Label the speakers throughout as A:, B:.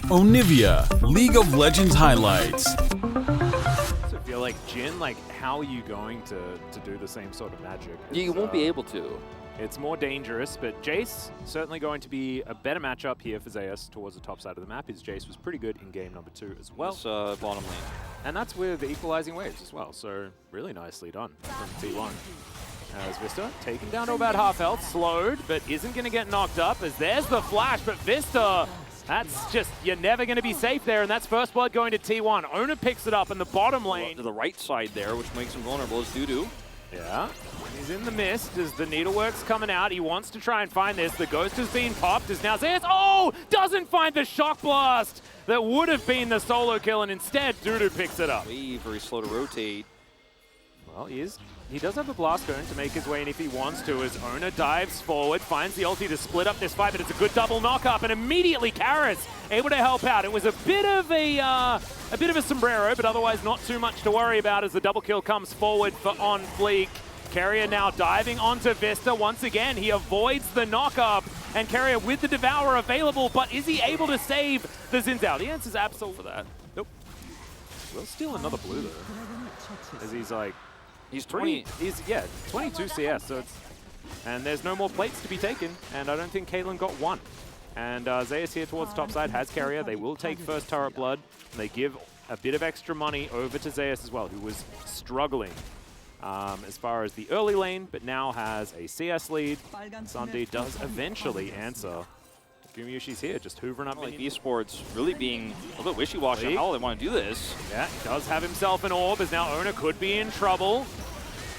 A: Onivia, League of Legends highlights.
B: So I feel like Jin, how are you going to do the same sort of magic?
C: You won't be able to.
B: It's more dangerous, but Jace certainly going to be a better matchup here for Zeus towards the top side of the map. His Jace was pretty good in game number 2 as well.
C: This, bottom lane.
B: And that's with the equalizing waves as well, so really nicely done from T1. As Vista taken down to about half health, slowed, but isn't going to get knocked up as there's the flash, but Vista, that's just, you're never going to be safe there, and that's first blood going to T1. Owner picks it up in the bottom lane.
C: To the right side there, which makes him vulnerable, is Dudu.
B: Yeah, he's in the mist as the needlework's coming out. He wants to try and find this. The ghost has been popped as now Zeus, doesn't find the shock blast that would have been the solo kill, and instead Dudu picks it up.
C: Very slow to rotate.
B: Well, he does have a blast going to make his way in if he wants to, as Owner dives forward, finds the ulti to split up this fight, but it's a good double knock-up, and immediately Karis able to help out. It was a bit of a sombrero, but otherwise not too much to worry about as the double kill comes forward for On Fleek. Carrier now diving onto Vista. Once again, he avoids the knock-up, and Carrier with the Devourer available, but is he able to save the Xin Zhao? The answer is absolutely for that. Nope. We'll steal another blue, though, as he's like,
C: He's 20.
B: He's 22 CS, so it's, and there's no more plates to be taken, and I don't think Caitlyn got one. And Zeus here towards top side has Carrier. They will take first turret blood. And they give a bit of extra money over to Zeus as well, who was struggling as far as the early lane, but now has a CS lead. Sunday does eventually answer. Gumyushi's here, just hoovering up.
C: Like Esports really being a little bit wishy-washy on how they want to do this.
B: Yeah, he does have himself an orb, as now Owner could be in trouble.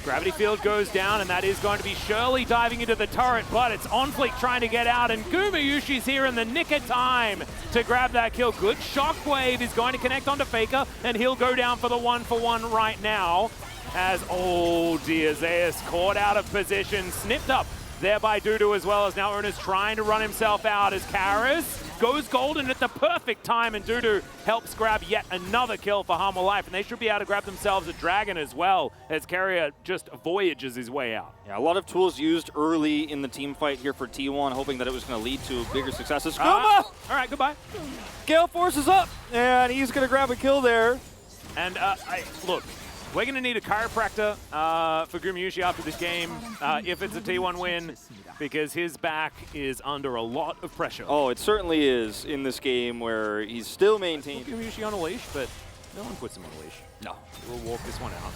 B: Gravity field goes down, and that is going to be Shirley diving into the turret, but it's On Fleek trying to get out, and Gumyushi's here in the nick of time to grab that kill. Good shockwave is going to connect onto Faker, and he'll go down for the 1-for-1 right now. As, oh dear, Zeus caught out of position, snipped up there by Dudu as well, as now Owner's trying to run himself out as Karis goes golden at the perfect time, and Dudu helps grab yet another kill for Hanwha Life, and they should be able to grab themselves a dragon as well, as Carrier just voyages his way out.
C: Yeah, a lot of tools used early in the team fight here for T1, hoping that it was going to lead to bigger successes.
B: All right, goodbye.
C: Gale Force is up, and he's going to grab a kill there.
B: And look, we're going to need a chiropractor for Gumyushi after this game if it's a T1 win, because his back is under a lot of pressure.
C: Oh, it certainly is in this game where he's still maintained.
B: Gumyushi on a leash, but no one puts him on a leash.
C: No.
B: We'll walk this one out.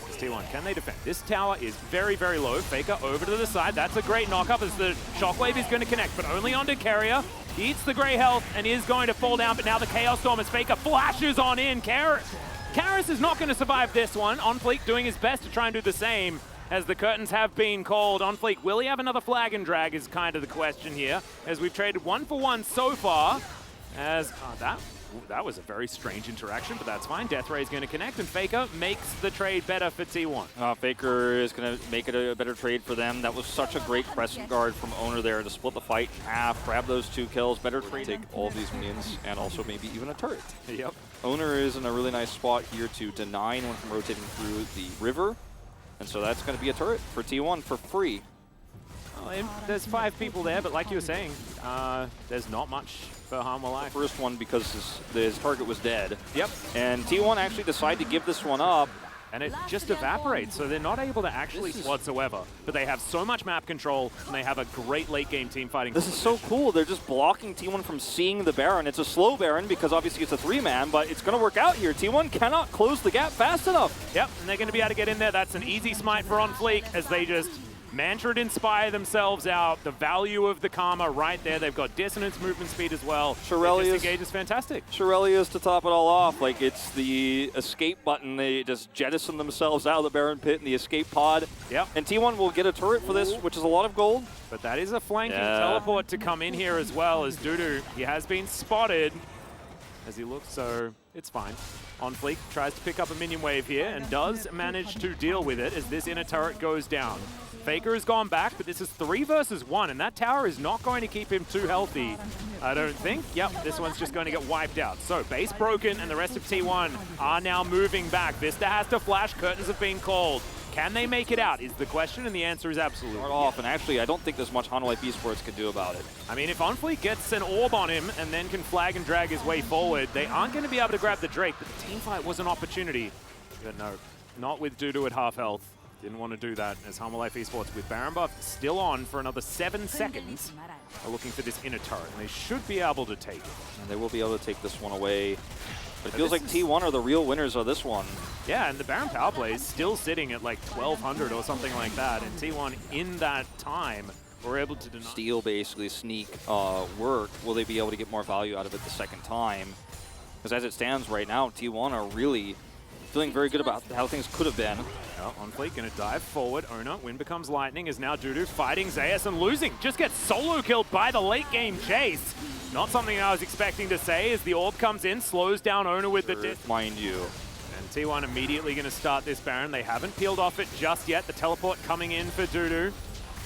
B: It's T1. Can they defend? This tower is very, very low. Faker over to the side. That's a great knock-up as the shockwave is going to connect, but only onto Carrier. He eats the gray health and is going to fall down, but now the Chaos Storm as Faker flashes on in. Karis is not going to survive this one. On Fleek doing his best to try and do the same as the curtains have been called. On Fleek, will he have another flag and drag is kind of the question here, as we've traded 1-for-1 so far. As that was a very strange interaction, but that's fine. Death Ray is going to connect, and Faker makes the trade better for T1.
C: Faker is going to make it a better trade for them. That was such a great crescent guard from Owner there to split the fight in half, grab those 2 kills, better trade. Take all of these minions and also maybe even a turret.
B: Yep.
C: Owner is in a really nice spot here to deny anyone from rotating through the river. And so that's going to be a turret for T1 for free.
B: Well, there's 5 people there, but like you were saying, there's not much for Hanwha Life.
C: First one because his target was dead.
B: Yep.
C: And T1 actually decided to give this one up.
B: And it just evaporates, so they're not able to actually whatsoever. But they have so much map control, and they have a great late-game team fighting.
C: This is so cool. They're just blocking T1 from seeing the Baron. It's a slow Baron because obviously it's a 3-man, but it's going to work out here. T1 cannot close the gap fast enough.
B: Yep, and they're going to be able to get in there. That's an easy smite for On Fleek as they just mantra inspire themselves out. The value of the Karma right there. They've got dissonance movement speed as well. Disengage is fantastic.
C: Shirelius to top it all off. Like, it's the escape button. They just jettison themselves out of the Baron pit in the escape pod.
B: Yep.
C: And T1 will get a turret for this, which is a lot of gold.
B: But that is a flanking teleport to come in here as well, as Dudu, he has been spotted as he looks, so it's fine. On Fleek tries to pick up a minion wave here and does manage to deal with it as this inner turret goes down. Faker has gone back, but this is 3 versus 1, and that tower is not going to keep him too healthy, I don't think. Yep, this one's just going to get wiped out. So base broken, and the rest of T1 are now moving back. Vista has to flash, curtains have been called. Can they make it out is the question, and the answer is absolutely
C: Start off, and actually, I don't think there's much Hanwha Esports could do about it.
B: I mean, if Onfleet gets an orb on him and then can flag and drag his way forward, they aren't going to be able to grab the Drake, but the team fight was an opportunity. But no, not with Dudu at half health. Didn't want to do that as Hanwha Esports with Baron buff still on for another 7 seconds. Are looking for this inner turret, and they should be able to take it.
C: And they will be able to take this one away. But it feels like T1 are the real winners of this one.
B: Yeah, and the Baron power play is still sitting at like 1,200 or something like that, and T1 in that time were able to deny.
C: Steal basically sneak work. Will they be able to get more value out of it the second time? Because as it stands right now, T1 are really feeling very good about how things could have been.
B: Well, Onfleet gonna dive forward. Ona, Wind becomes lightning, is now Dudu fighting Zayas and losing. Just gets solo killed by the late game chase. Not something I was expecting to say as the orb comes in, slows down Ona with the
C: mind you.
B: And T1 immediately gonna start this Baron. They haven't peeled off it just yet. The teleport coming in for Dudu.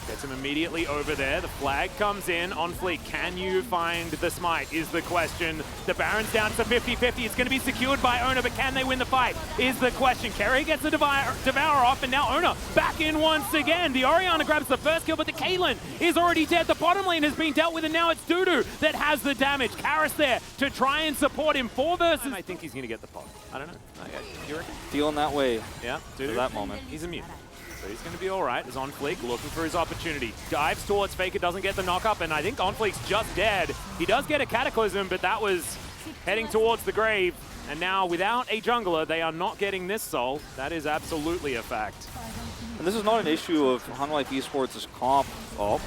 B: Gets him immediately over there. The flag comes in. Onfleet, can you find the smite is the question. The Baron's down to 50-50. It's going to be secured by Ona, but can they win the fight is the question. Kerry gets the Devour off, and now Ona back in once again. The Orianna grabs the first kill, but the Caitlyn is already dead. The bottom lane has been dealt with, and now it's Dudu that has the damage. Karis there to try and support him. 4 versus... I think he's going to get the pot. I don't know. You reckon?
C: Feeling that way.
B: Yeah, Dudu.
C: For that moment.
B: He's immune. So he's going to be all right as Onfleet looking for his opportunity. Dives towards Faker, doesn't get the knock-up, and I think Onfleet's just dead. He does get a Cataclysm, but that was heading towards the grave. And now, without a jungler, they are not getting this soul. That is absolutely a fact.
C: And this is not an issue of Hanwha Esports' comp.
B: Oh,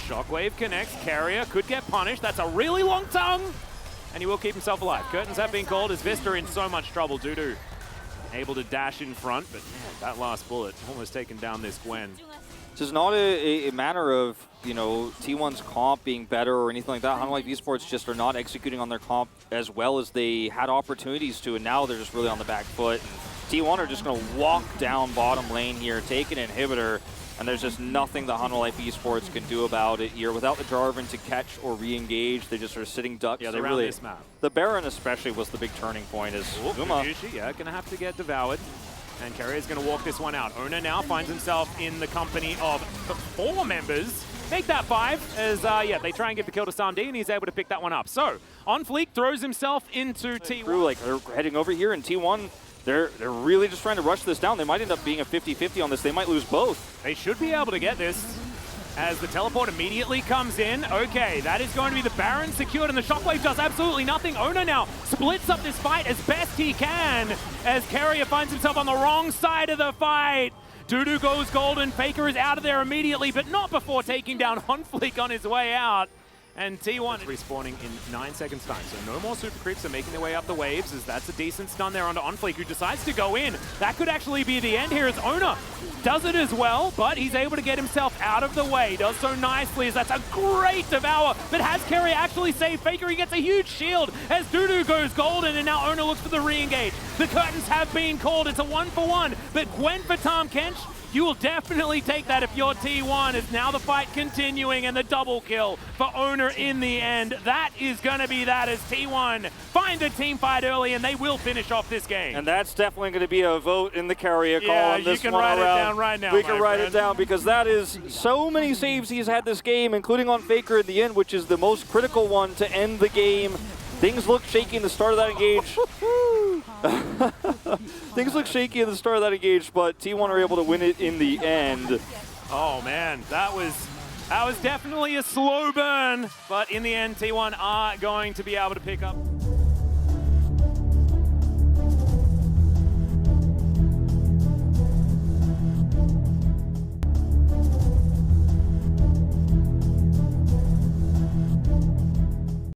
B: Shockwave connects. Carrier could get punished. That's a really long tongue. And he will keep himself alive. Curtains have been called as Vista in so much trouble. Dudu able to dash in front, but man, that last bullet almost taken down this Gwen.
C: This is not a matter of, you know, T1's comp being better or anything like that. Hanwha Esports just are not executing on their comp as well as they had opportunities to, and now they're just really on the back foot. And T1 are just going to walk down bottom lane here, take an inhibitor, and there's just nothing that Hanwha Esports can do about it here. Without the Jarvan to catch or re-engage, they just are sitting ducks.
B: Yeah, they really, this map.
C: The Baron especially was the big turning point. Is Uma.
B: Yeah, gonna have to get devoured. And Carrier's gonna walk this one out. Ona now finds himself in the company of 4 members. Make that 5 as, yeah, they try and get the kill to Samdi, and he's able to pick that one up. So, Onfleet throws himself into T1.
C: Like, they're heading over here, and T1, they're really just trying to rush this down. They might end up being a 50-50 on this. They might lose both.
B: They should be able to get this as the teleport immediately comes in. Okay, that is going to be the Baron secured, and the Shockwave does absolutely nothing. Ona now splits up this fight as best he can as Carrier finds himself on the wrong side of the fight. Dudu goes golden. Faker is out of there immediately, but not before taking down Onfleet on his way out. And T1 respawning in 9 seconds time. So no more super creeps are making their way up the waves as that's a decent stun there onto Onfleet, who decides to go in. That could actually be the end here as Ona does it as well, but he's able to get himself out of the way. Does so nicely as that's a great devour, but has Carrier actually saved Faker? He gets a huge shield as Dudu goes golden, and now Ona looks for the re-engage. The curtains have been called. It's a 1-for-1, but Gwen for Tahm Kench, you will definitely take that if you're T1, as now the fight continuing and the double kill for Ona in the end. That is going to be that as T1 find a team fight early, and they will finish off this game.
C: And that's definitely going to be a vote in the Carrier call on this one.
B: You can write it down right now,
C: We can write it down because that is so many saves he's had this game, including on Faker in the end, which is the most critical one to end the game. Things look shaky in the start of that engage. Things look shaky at the start of that engage, but T1 are able to win it in the end.
B: Oh man, that was definitely a slow burn, but in the end, T1 are going to be able to pick up.